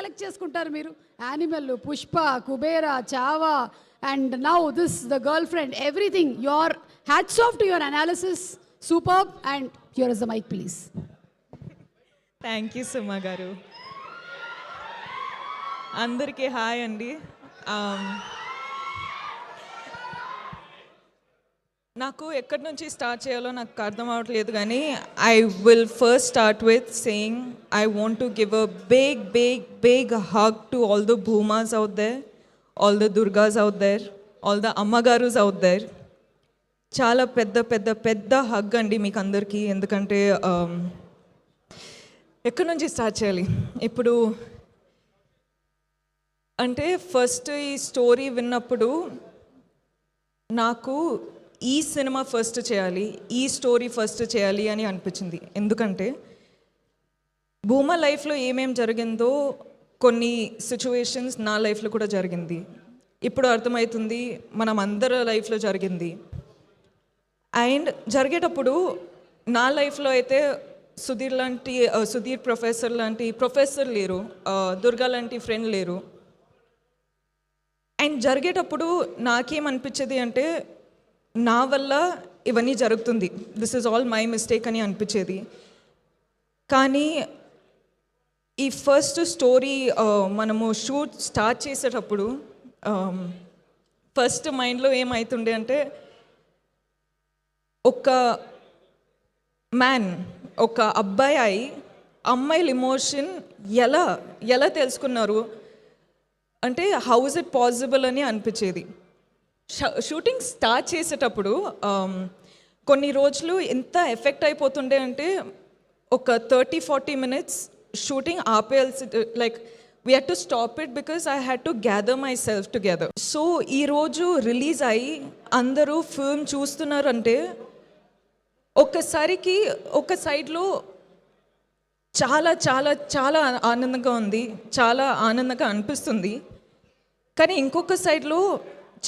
Select చేసుకుంటారు మీరు? Animal, Pushpa, Kubera, Chhaava, and now this the girlfriend, everything. Your hats off to your analysis, superb. And here is the mic please. Thank you Suma గారు. అందరికీ hi అండి. నాకు ఎక్కడి నుంచి start చేయాలో నాకు అర్థం అవ్వట్లేదు, కానీ I will first start with saying I want to give a big big big hug to all the Bhoomas out there, all the Durgas out there, all the అమ్మగారుస్ అవుట్ దేర్. చాలా పెద్ద పెద్ద పెద్ద హగ్ అండి మీకు అందరికీ. ఎందుకంటే ఎక్కడి నుంచి స్టార్ట్ చేయాలి ఇప్పుడు అంటే, ఫస్ట్ ఈ స్టోరీ విన్నప్పుడు నాకు ఈ సినిమా ఫస్ట్ చేయాలి, ఈ స్టోరీ ఫస్ట్ చేయాలి అని అనిపించింది. ఎందుకంటే భూమా లైఫ్లో ఏమేం జరిగిందో కొన్ని సిచ్యువేషన్స్ నా లైఫ్లో కూడా జరిగింది. ఇప్పుడు అర్థమవుతుంది మనం అందరి లైఫ్లో జరిగింది. అండ్ జరిగేటప్పుడు నా లైఫ్లో అయితే సుధీర్ ప్రొఫెసర్ లాంటి ప్రొఫెసర్ లేరు, దుర్గా లాంటి ఫ్రెండ్ లేరు. అండ్ జరిగేటప్పుడు నాకేమనిపించేది అంటే, నా వల్ల ఇవన్నీ జరుగుతుంది, this is all my mistake అని అనిపించేది. కానీ ఈ ఫస్ట్ స్టోరీ మనము షూట్ స్టార్ట్ చేసేటప్పుడు ఫస్ట్ మైండ్లో ఏమవుతుండే అంటే, ఒక మ్యాన్, ఒక అబ్బాయి అమ్మాయిల ఎమోషన్ ఎలా తెలుసుకున్నారు అంటే, హౌ ఇస్ ఇట్ పాసిబుల్ అని అనిపించేది. షూటింగ్ స్టార్ట్ చేసేటప్పుడు కొన్ని రోజులు ఎంత ఎఫెక్ట్ అయిపోతుండే అంటే, ఒక 30-40 minutes షూటింగ్ ఆపేయాల్సి, like we had to stop it because I had to gather myself together. So ఈరోజు రిలీజ్ అయ్యి అందరూ ఫిల్మ్ చూస్తున్నారంటే, ఒక్కసారికి ఒక సైడ్లో చాలా చాలా చాలా ఆనందంగా ఉంది, చాలా ఆనందంగా అనిపిస్తుంది. కానీ ఇంకొక సైడ్లో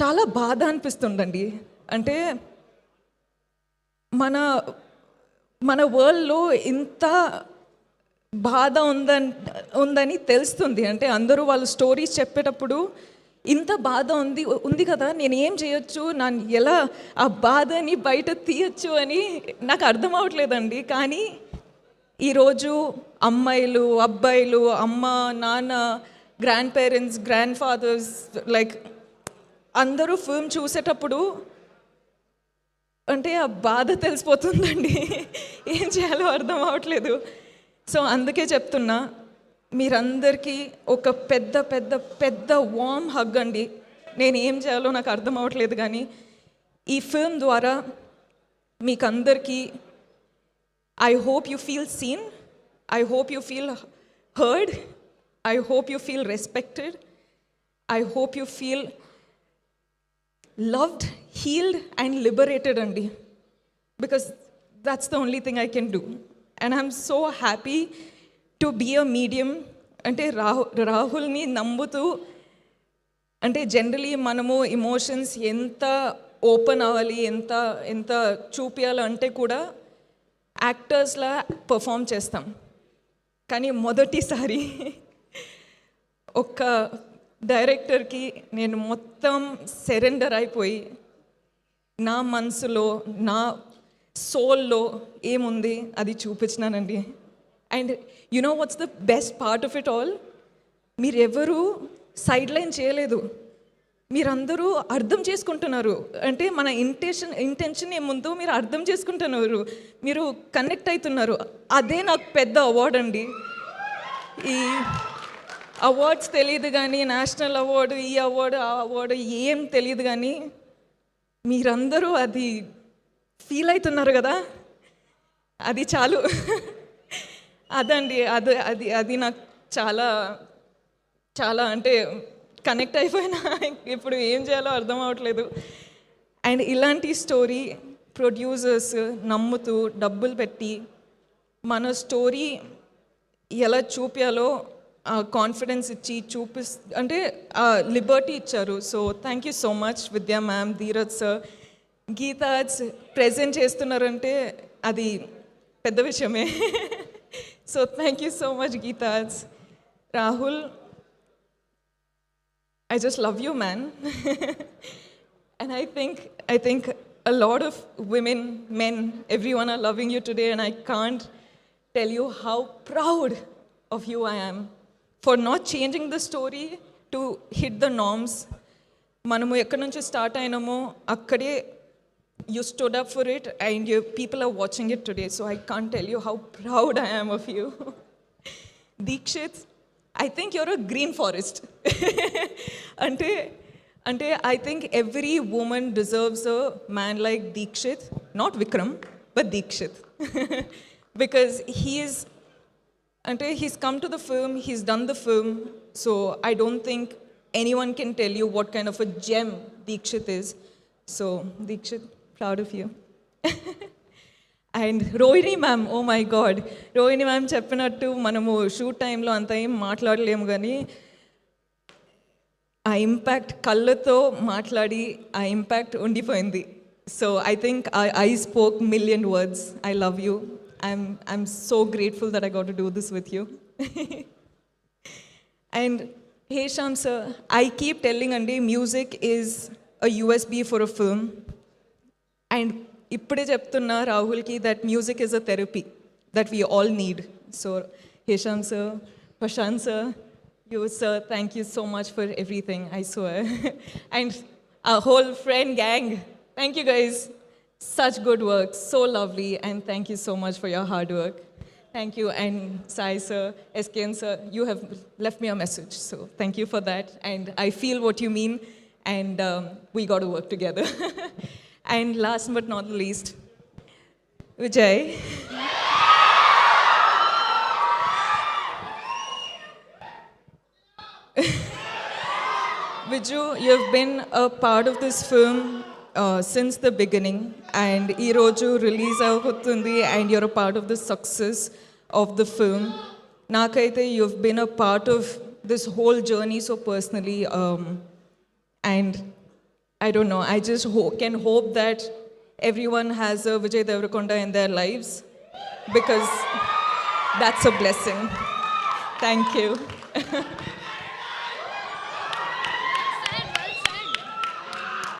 చాలా బాధ అనిపిస్తుందండి. అంటే మన వరల్డ్లో ఇంత బాధ ఉందని తెలుస్తుంది. అంటే అందరూ వాళ్ళ స్టోరీస్ చెప్పేటప్పుడు ఇంత బాధ ఉంది కదా, నేను ఏం చేయొచ్చు, నన్ను ఎలా ఆ బాధని బయట తీయచ్చు అని నాకు అర్థం అవ్వట్లేదండి. కానీ ఈరోజు అమ్మాయిలు, అబ్బాయిలు, అమ్మ, నాన్న, grandparents, grandfathers, like అందరూ ఫిల్మ్ చూసేటప్పుడు అంటే ఆ బాధ తెలిసిపోతుందండి. ఏం చేయాలో అర్థం అవ్వట్లేదు. సో అందుకే చెప్తున్నా, మీరందరికీ ఒక పెద్ద పెద్ద పెద్ద వార్మ్ హగ్ అండి. నేను ఏం చేయాలో నాకు అర్థం అవ్వట్లేదు, కానీ ఈ ఫిల్మ్ ద్వారా మీకు అందరికీ I hope you feel seen. I hope you feel heard. I hope you feel respected. I hope you feel loved, healed and liberated, Andi. Because that's the only thing I can do. And I'm so happy to be a medium. Ante Rahul ni nambutu. Ante generally manamu emotions enta open avali, enta చూపియాలి అంటే కూడా యాక్టర్స్లా perform చేస్తాం. కానీ మొదటిసారి ఒక డైరెక్టర్కి నేను మొత్తం surrender అయిపోయి, నా మనసులో, నా సోల్లో ఏముంది అది చూపించినానండి. And you know what's the best part of it all, మీరెవరూ సైడ్ లైన్ చేయలేదు, మీరందరూ అర్థం చేసుకుంటున్నారు. అంటే మన ఇంటెన్షన్ ఏముందో మీరు అర్థం చేసుకుంటున్నారు, మీరు కనెక్ట్ అవుతున్నారు. అదే నాకు పెద్ద అవార్డ్ అండి. ఈ అవార్డ్స్ తెలియదు కానీ, నేషనల్ అవార్డు, ఈ అవార్డు, ఆ అవార్డు ఏం తెలియదు, కానీ మీరందరూ అది ఫీల్ అవుతున్నారు కదా, అది చాలు. అదండి, అది నాకు చాలా చాలా అంటే కనెక్ట్ అయిపోయినా. ఇప్పుడు ఏం చేయాలో అర్థం అవ్వట్లేదు. అండ్ ఇలాంటి స్టోరీ ప్రొడ్యూసర్స్ నమ్ముతూ డబ్బులు పెట్టి మన స్టోరీ ఎలా చూపించాలో కాన్ఫిడెన్స్ ఇచ్చి అంటే లిబర్టీ ఇచ్చారు. So thank you so much విద్యా మ్యామ్, ధీరజ్ సార్, గీతాజ్ ప్రెజెంట్ చేస్తున్నారంటే అది పెద్ద విషయమే. So thank you so much గీతాజ్. Rahul, I just love you, man. And I think a lot of women, men, everyone are loving you today, and I can't tell you how proud of you I am for not changing the story to hit the norms. మనము ఎక్కడి నుంచి start అయినామో అక్కడే you stood up for it, and people are watching it today. So I can't tell you how proud I am of you. Deekshith, I think you're a green forest. Ante I think every woman deserves a man like Deekshith, not Vikram, but Deekshith. Because he's come to the film, he's done the film, so I don't think anyone can tell you what kind of a gem Deekshith is. So Deekshith, proud of you. And Rohini ma'am, oh my God, Rohini ma'am చెప్పినట్టు మనము shoot టైంలో అంత ఏం మాట్లాడలేము, కానీ ఆ impact కళ్ళతో మాట్లాడి ఆ ఇంపాక్ట్ ఉండిపోయింది. So I think I spoke million words. I love you. I'm so grateful that I got to do this with you. And Hesham sir, I keep telling అండి, music is a USB for a film. And ఇప్పుడే చెప్తున్నా రాహుల్కి that music is a therapy that we all need. So Hesham sir, Prashanth sir, you sir, thank you so much for everything, I swear. And our whole friend gang, thank you guys. Such good work, so lovely, and thank you so much for your hard work. Thank you. And Sai sir, SKN sir, you have left me a message, so thank you for that. And I feel what you mean, and we got to work together. And last but not least, Vijay. Viju, you've been a part of this film since the beginning, and ee roju release avutundi, and you're a part of the success of the film. Nakaithe you've been a part of this whole journey so personally, and I don't know, I just can hope that everyone has a Vijay Deverakonda in their lives, because that's a blessing. Thank you.